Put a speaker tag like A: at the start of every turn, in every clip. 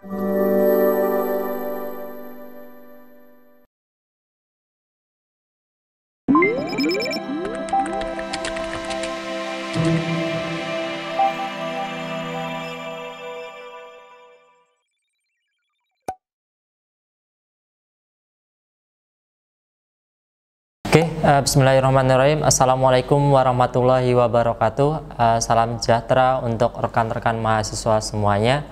A: Oke, bismillahirrahmanirrahim. Assalamualaikum warahmatullahi wabarakatuh. Salam sejahtera untuk rekan-rekan mahasiswa semuanya.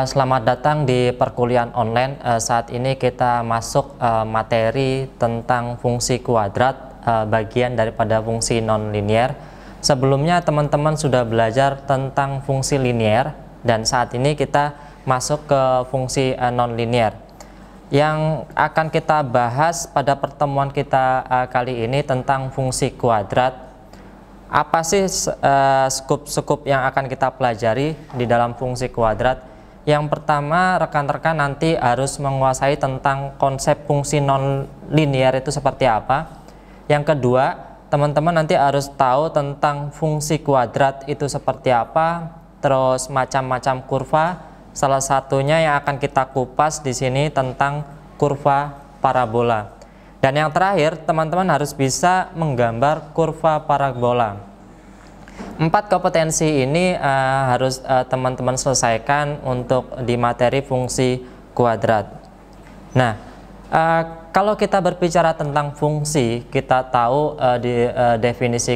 A: Selamat datang di perkuliahan online. Saat ini kita masuk materi tentang fungsi kuadrat, bagian daripada fungsi non-linier. Sebelumnya teman-teman sudah belajar tentang fungsi linier, dan saat ini kita masuk ke fungsi non-linier. Yang akan kita bahas pada pertemuan kita kali ini tentang fungsi kuadrat. Apa sih skup-skup yang akan kita pelajari di dalam fungsi kuadrat? Yang pertama, rekan-rekan nanti harus menguasai tentang konsep fungsi non-linier itu seperti apa. Yang kedua, teman-teman nanti harus tahu tentang fungsi kuadrat itu seperti apa, terus macam-macam kurva. Salah satunya yang akan kita kupas di sini tentang kurva parabola. Dan yang terakhir, teman-teman harus bisa menggambar kurva parabola. 4 kompetensi ini harus teman-teman selesaikan untuk di materi fungsi kuadrat. Nah, kalau kita berbicara tentang fungsi, kita tahu di definisi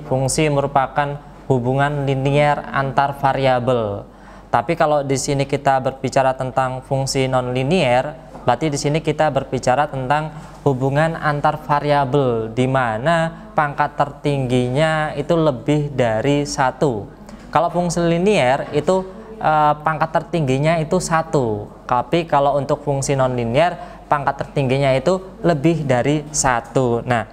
A: fungsi merupakan hubungan linier antar variabel. Tapi kalau di sini kita berbicara tentang fungsi non-linier, berarti di sini kita berbicara tentang hubungan antar variabel, di mana pangkat tertingginya itu lebih dari 1. Kalau fungsi linier itu pangkat tertingginya itu 1. Tapi kalau untuk fungsi non-linier, pangkat tertingginya itu lebih dari 1. Nah,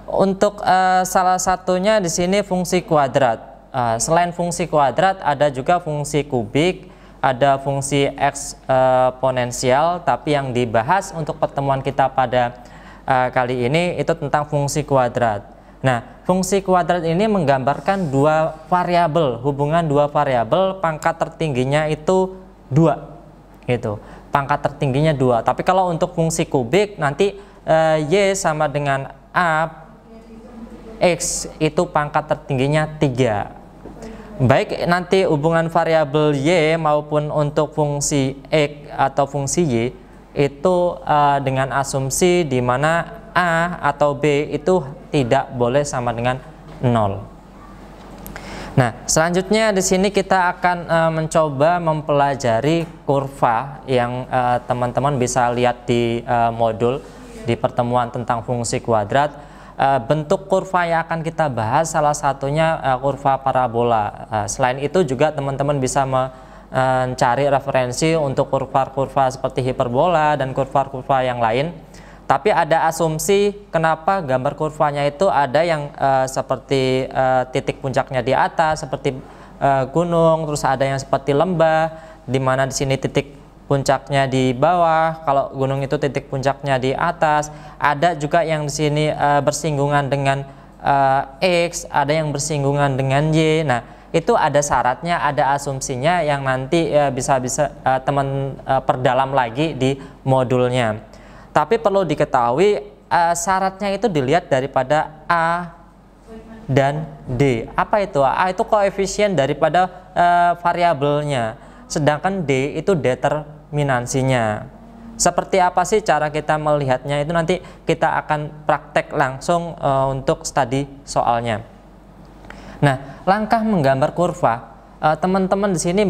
A: untuk salah satunya di sini fungsi kuadrat. Selain fungsi kuadrat, ada juga fungsi kubik, ada fungsi eksponensial, tapi yang dibahas untuk pertemuan kita pada kali ini itu tentang fungsi kuadrat. Nah, fungsi kuadrat ini menggambarkan dua variabel, hubungan dua variabel, pangkat tertingginya itu 2, gitu. Pangkat tertingginya 2. Tapi kalau untuk fungsi kubik nanti y sama dengan a x itu pangkat tertingginya 3. Baik nanti hubungan variabel y maupun untuk fungsi x atau fungsi y itu dengan asumsi di mana a atau b itu tidak boleh sama dengan 0. Nah, selanjutnya di sini kita akan mencoba mempelajari kurva yang teman-teman bisa lihat di modul di pertemuan tentang fungsi kuadrat. Bentuk kurva yang akan kita bahas salah satunya kurva parabola. Selain itu juga teman-teman bisa mencari referensi untuk kurva-kurva seperti hiperbola dan kurva-kurva yang lain. Tapi ada asumsi kenapa gambar kurvanya itu ada yang seperti titik puncaknya di atas seperti gunung, terus ada yang seperti lembah, di mana di sini titik puncaknya di bawah, kalau gunung itu titik puncaknya di atas. Ada juga yang di sini bersinggungan dengan X, ada yang bersinggungan dengan Y. Nah, itu ada syaratnya, ada asumsinya yang nanti bisa teman perdalam lagi di modulnya. Tapi perlu diketahui syaratnya itu dilihat daripada A dan D. Apa itu? A itu koefisien daripada variabelnya, sedangkan D itu determinansinya. Seperti apa sih cara kita melihatnya, itu nanti kita akan praktek langsung untuk studi soalnya. Nah, langkah menggambar kurva, teman-teman di sini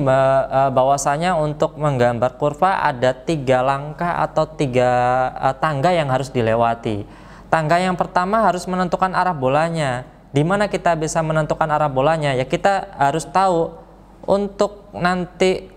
A: bahwasanya untuk menggambar kurva ada 3 langkah atau 3 tangga yang harus dilewati. Tangga yang pertama harus menentukan arah bolanya. Di mana kita bisa menentukan arah bolanya? Ya, kita harus tahu untuk nanti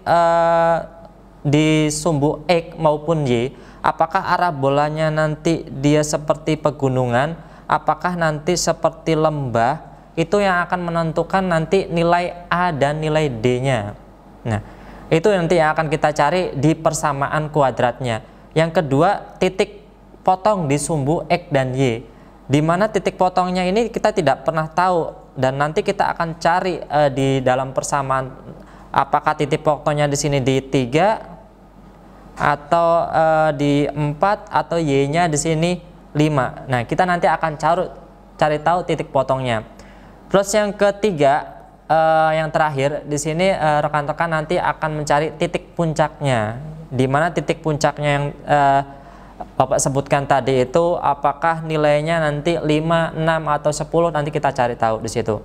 A: di sumbu X maupun Y, apakah arah bolanya nanti dia seperti pegunungan, apakah nanti seperti lembah. Itu yang akan menentukan nanti nilai A dan nilai D-nya. Nah, itu nanti yang akan kita cari di persamaan kuadratnya. Yang kedua, titik potong di sumbu X dan Y. Di mana titik potongnya ini kita tidak pernah tahu, dan nanti kita akan cari di dalam persamaan Apakah titik pokoknya di sini di 3 atau di 4 atau Y-nya di sini 5. Nah, kita nanti akan cari tahu titik potongnya. Terus yang ketiga, yang terakhir di sini rekan-rekan nanti akan mencari titik puncaknya. Di mana titik puncaknya yang Bapak sebutkan tadi itu apakah nilainya nanti 5, 6 atau 10, nanti kita cari tahu di situ.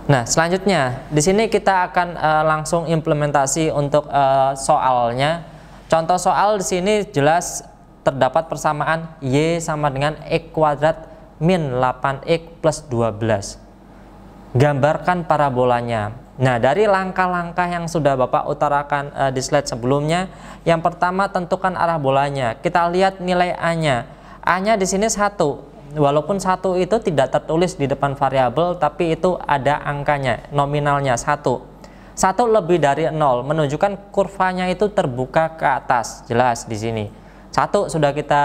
A: Nah, selanjutnya di sini kita akan langsung implementasi untuk soalnya. Contoh soal di sini jelas terdapat persamaan Y sama dengan X kuadrat min 8X plus 12. Gambarkan parabolanya. Nah, dari langkah-langkah yang sudah Bapak utarakan di slide sebelumnya, yang pertama tentukan arah bolanya. Kita lihat nilai A-nya. A-nya di sini 1. Walaupun 1 itu tidak tertulis di depan variabel, tapi itu ada angkanya, nominalnya 1. 1 lebih dari 0 menunjukkan kurvanya itu terbuka ke atas, jelas di sini. 1 sudah kita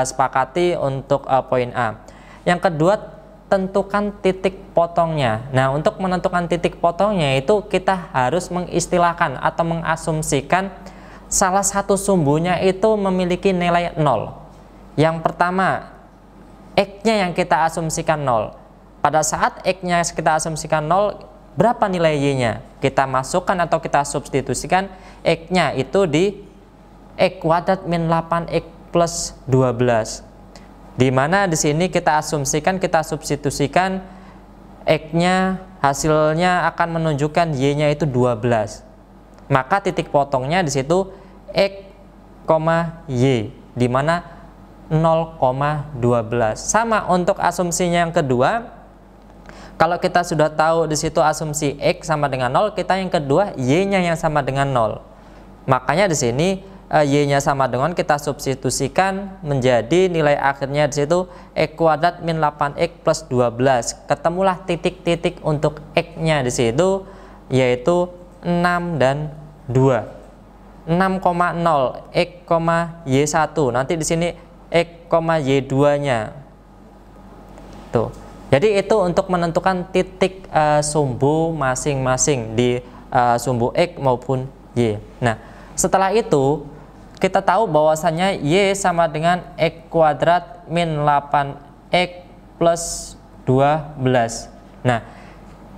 A: sepakati untuk poin A. Yang kedua, tentukan titik potongnya. Nah, untuk menentukan titik potongnya itu kita harus mengistilahkan atau mengasumsikan salah satu sumbunya itu memiliki nilai 0. Yang pertama, X-nya yang kita asumsikan 0. Pada saat X-nya kita asumsikan 0, berapa nilai Y-nya? Kita masukkan atau kita substitusikan X-nya itu di X kuadrat min 8X plus 12. Di mana di sini kita asumsikan, kita substitusikan X-nya, hasilnya akan menunjukkan Y-nya itu 12. Maka titik potongnya di situ X, Y, di mana 0,12. Sama untuk asumsinya yang kedua. Kalau kita sudah tahu di situ asumsi X sama dengan 0, kita yang kedua Y-nya yang sama dengan 0. Makanya di sini Y-nya sama dengan kita substitusikan menjadi nilai akhirnya di situ X kuadrat min 8X plus 12. Ketemulah titik-titik untuk X-nya di situ yaitu 6 dan 2. 6,0 X, Y1. Nanti di sini X, Y2-nya. Tuh. Jadi itu untuk menentukan titik sumbu masing-masing di sumbu X maupun Y. Nah, setelah itu kita tahu bahwasannya Y sama dengan X kuadrat min 8X plus 12. Nah,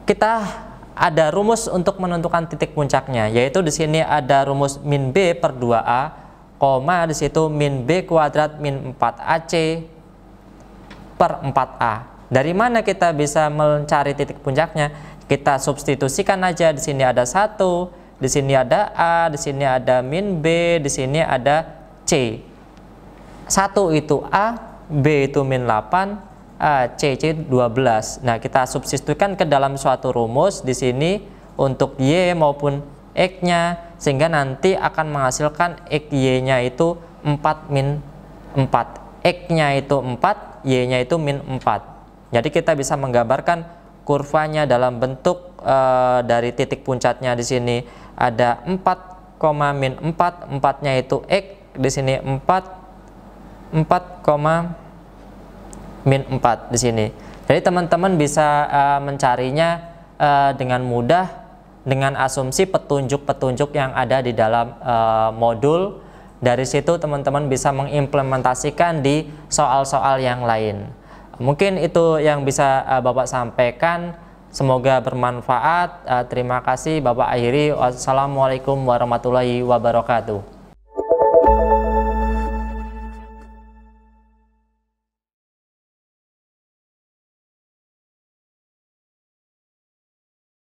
A: kita ada rumus untuk menentukan titik puncaknya, yaitu di sini ada rumus min B per 2A, koma di situ min B kuadrat min 4AC per 4A. Dari mana kita bisa mencari titik puncaknya? Kita substitusikan aja. Di sini ada 1, di sini ada A, di sini ada min B, di sini ada C. 1 itu A, B itu min 8, A, C 12. Nah, kita substitusikan ke dalam suatu rumus di sini untuk Y maupun X-nya, sehingga nanti akan menghasilkan X-Y-nya itu 4 min 4. X-nya itu 4, Y-nya itu min 4. Jadi kita bisa menggambarkan kurvanya dalam bentuk dari titik puncaknya di sini ada 4, min 4, 4-nya itu X, di sini 4, min 4 di sini. Jadi teman-teman bisa mencarinya dengan mudah dengan asumsi petunjuk-petunjuk yang ada di dalam modul. Dari situ teman-teman bisa mengimplementasikan di soal-soal yang lain. Mungkin itu yang bisa Bapak sampaikan. Semoga bermanfaat. Terima kasih. Bapak akhiri. Wassalamualaikum warahmatullahi wabarakatuh.